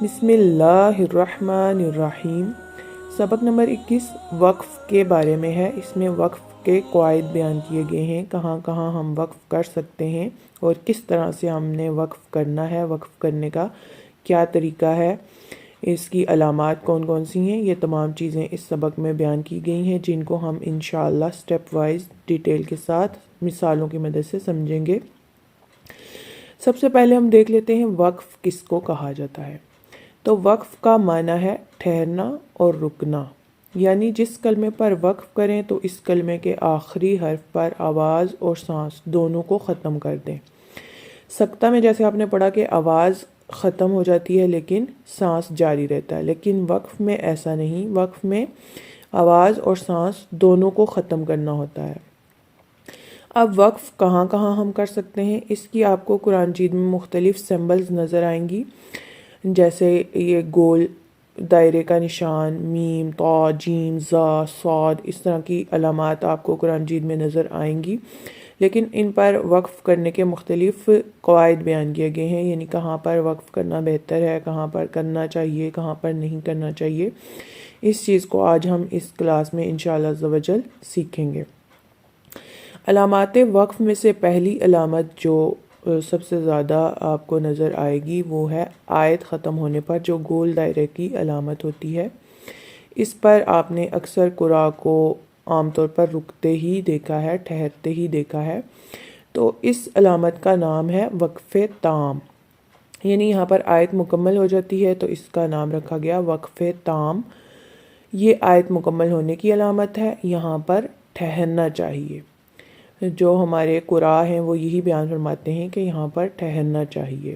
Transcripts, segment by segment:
بسم اللہ الرحمن الرحیم۔ سبق نمبر 21 وقف کے بارے میں ہے۔ اس میں وقف کے قواعد بیان کیے گئے ہیں، کہاں کہاں ہم وقف کر سکتے ہیں اور کس طرح سے ہم نے وقف کرنا ہے، وقف کرنے کا کیا طریقہ ہے، اس کی علامات کون کون سی ہیں، یہ تمام چیزیں اس سبق میں بیان کی گئی ہیں، جن کو ہم انشاءاللہ سٹیپ وائز ڈیٹیل کے ساتھ مثالوں کی مدد سے سمجھیں گے۔ سب سے پہلے ہم دیکھ لیتے ہیں وقف کس کو کہا جاتا ہے۔ تو وقف کا معنی ہے ٹھہرنا اور رکنا، یعنی جس کلمے پر وقف کریں تو اس کلمے کے آخری حرف پر آواز اور سانس دونوں کو ختم کر دیں۔ سکتہ میں جیسے آپ نے پڑھا کہ آواز ختم ہو جاتی ہے لیکن سانس جاری رہتا ہے، لیکن وقف میں ایسا نہیں، وقف میں آواز اور سانس دونوں کو ختم کرنا ہوتا ہے۔ اب وقف کہاں کہاں ہم کر سکتے ہیں، اس کی آپ کو قرآن مجید میں مختلف سمبلز نظر آئیں گی، جیسے یہ گول دائرے کا نشان، میم، طا، جیم، زا، صاد، اس طرح کی علامات آپ کو قرآن مجید میں نظر آئیں گی، لیکن ان پر وقف کرنے کے مختلف قواعد بیان کیے گئے ہیں، یعنی کہاں پر وقف کرنا بہتر ہے، کہاں پر کرنا چاہیے، کہاں پر نہیں کرنا چاہیے۔ اس چیز کو آج ہم اس کلاس میں انشاءاللہ عز و جل سیکھیں گے۔ علامات وقف میں سے پہلی علامت جو سب سے زیادہ آپ کو نظر آئے گی وہ ہے آیت ختم ہونے پر جو گول دائرے کی علامت ہوتی ہے۔ اس پر آپ نے اکثر قراء کو عام طور پر رکتے ہی دیکھا ہے، ٹھہرتے ہی دیکھا ہے، تو اس علامت کا نام ہے وقف تام، یعنی یہاں پر آیت مکمل ہو جاتی ہے تو اس کا نام رکھا گیا وقف تام۔ یہ آیت مکمل ہونے کی علامت ہے، یہاں پر ٹھہرنا چاہیے۔ جو ہمارے قراء ہیں وہ یہی بیان فرماتے ہیں کہ یہاں پر ٹھہرنا چاہیے۔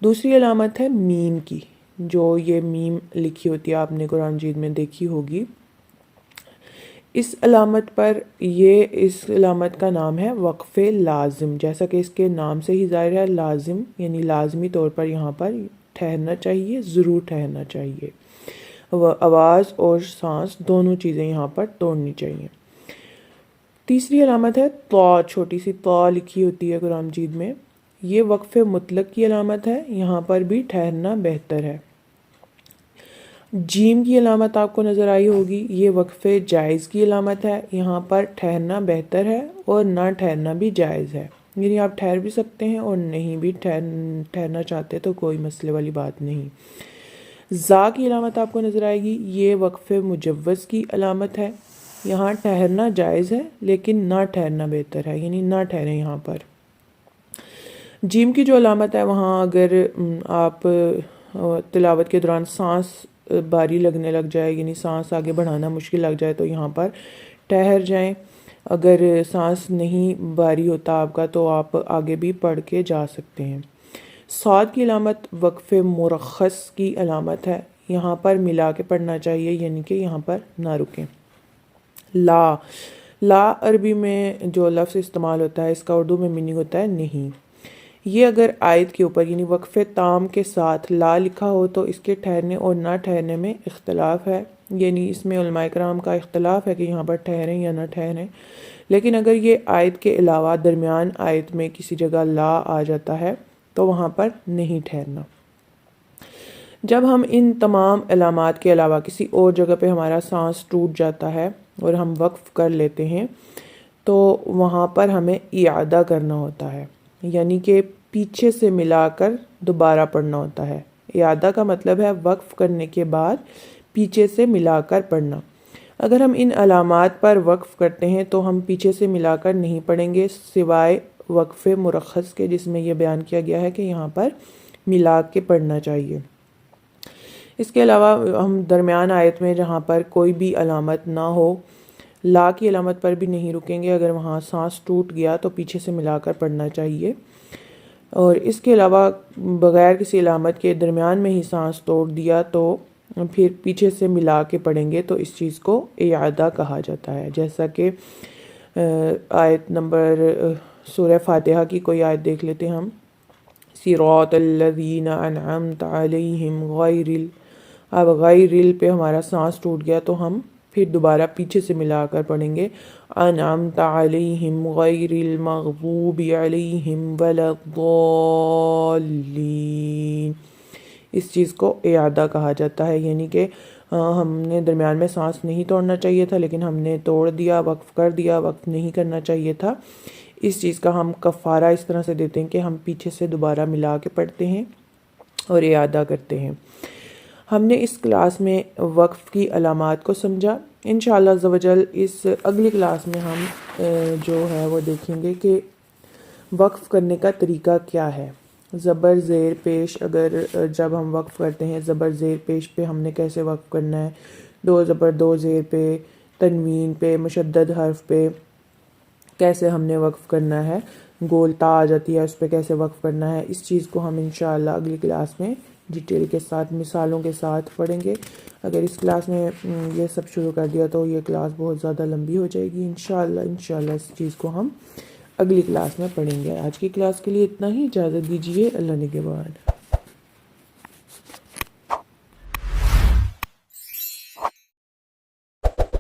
دوسری علامت ہے میم کی، جو یہ میم لکھی ہوتی ہے آپ نے قرآن مجید میں دیکھی ہوگی۔ اس علامت پر اس علامت کا نام ہے وقف لازم، جیسا کہ اس کے نام سے ہی ظاہر ہے، لازم یعنی لازمی طور پر یہاں پر ٹھہرنا چاہیے، ضرور ٹھہرنا چاہیے، آواز اور سانس دونوں چیزیں یہاں پر توڑنی چاہیے۔ تیسری علامت ہے طا، چھوٹی سی طا لکھی ہوتی ہے قرآن مجید میں، یہ وقف مطلق کی علامت ہے، یہاں پر بھی ٹھہرنا بہتر ہے۔ جیم کی علامت آپ کو نظر آئی ہوگی، یہ وقف جائز کی علامت ہے، یہاں پر ٹھہرنا بہتر ہے اور نہ ٹھہرنا بھی جائز ہے، یعنی آپ ٹھہر بھی سکتے ہیں اور نہیں بھی ٹھہرنا چاہتے تو کوئی مسئلے والی بات نہیں۔ زا کی علامت آپ کو نظر آئے گی، یہ وقف مجوز کی علامت ہے، یہاں ٹھہرنا جائز ہے لیکن نہ ٹھہرنا بہتر ہے، یعنی نہ ٹھہریں یہاں پر۔ جیم کی جو علامت ہے وہاں اگر آپ تلاوت کے دوران سانس باری لگنے لگ جائے، یعنی سانس آگے بڑھانا مشکل لگ جائے تو یہاں پر ٹھہر جائیں، اگر سانس نہیں باری ہوتا آپ کا تو آپ آگے بھی پڑھ کے جا سکتے ہیں۔ صاد کی علامت وقف مرخص کی علامت ہے، یہاں پر ملا کے پڑھنا چاہیے، یعنی کہ یہاں پر نہ رکیں۔ لا عربی میں جو لفظ استعمال ہوتا ہے اس کا اردو میں میننگ ہوتا ہے نہیں۔ یہ اگر آیت کے اوپر یعنی وقف تام کے ساتھ لا لکھا ہو تو اس کے ٹھہرنے اور نہ ٹھہرنے میں اختلاف ہے، یعنی اس میں علماء کرام کا اختلاف ہے کہ یہاں پر ٹھہریں یا نہ ٹھہریں، لیکن اگر یہ آیت کے علاوہ درمیان آیت میں کسی جگہ لا آ جاتا ہے تو وہاں پر نہیں ٹھہرنا۔ جب ہم ان تمام علامات کے علاوہ کسی اور جگہ پہ ہمارا سانس ٹوٹ جاتا ہے اور ہم وقف کر لیتے ہیں تو وہاں پر ہمیں اعادہ کرنا ہوتا ہے، یعنی کہ پیچھے سے ملا کر دوبارہ پڑھنا ہوتا ہے۔ اعادہ کا مطلب ہے وقف کرنے کے بعد پیچھے سے ملا کر پڑھنا۔ اگر ہم ان علامات پر وقف کرتے ہیں تو ہم پیچھے سے ملا کر نہیں پڑھیں گے سوائے وقف مرخص کے، جس میں یہ بیان کیا گیا ہے کہ یہاں پر ملا کے پڑھنا چاہیے۔ اس کے علاوہ ہم درمیان آیت میں جہاں پر کوئی بھی علامت نہ ہو، لا کی علامت پر بھی نہیں رکیں گے، اگر وہاں سانس ٹوٹ گیا تو پیچھے سے ملا کر پڑھنا چاہیے، اور اس کے علاوہ بغیر کسی علامت کے درمیان میں ہی سانس توڑ دیا تو پھر پیچھے سے ملا کے پڑھیں گے تو اس چیز کو اعادہ کہا جاتا ہے۔ جیسا کہ آیت نمبر سورہ فاتحہ کی کوئی آیت دیکھ لیتے ہیں ہم، صراط الذین انعمت علیہم اب غیر پہ ہمارا سانس ٹوٹ گیا تو ہم پھر دوبارہ پیچھے سے ملا کر پڑھیں گے، انعمت علیہم غیر المغضوب علیہم ولا الضالین، اس چیز کو اعادہ کہا جاتا ہے، یعنی کہ ہم نے درمیان میں سانس نہیں توڑنا چاہیے تھا لیکن ہم نے توڑ دیا، وقف کر دیا، وقف نہیں کرنا چاہیے تھا۔ اس چیز کا ہم کفارہ اس طرح سے دیتے ہیں کہ ہم پیچھے سے دوبارہ ملا کے پڑھتے ہیں اور اعادہ کرتے ہیں۔ ہم نے اس کلاس میں وقف کی علامات کو سمجھا۔ انشاءاللہ عز و جل اس اگلی کلاس میں ہم جو ہے وہ دیکھیں گے کہ وقف کرنے کا طریقہ کیا ہے۔ زبر زیر پیش، اگر جب ہم وقف کرتے ہیں زبر زیر پیش پہ ہم نے کیسے وقف کرنا ہے، دو زبر دو زیر پہ، تنوین پہ، مشدد حرف پہ کیسے ہم نے وقف کرنا ہے، گول تا آ جاتی ہے اس پہ کیسے وقف کرنا ہے، اس چیز کو ہم انشاءاللہ اگلی کلاس میں ڈیٹیل کے ساتھ مثالوں کے ساتھ پڑھیں گے۔ اگر اس کلاس میں یہ سب شروع کر دیا تو یہ کلاس بہت زیادہ لمبی ہو جائے گی۔ انشاءاللہ اس چیز کو ہم اگلی کلاس میں پڑھیں گے۔ آج کی کلاس کے لیے اتنا ہی، اجازت دیجیے، اللہ نگہبان۔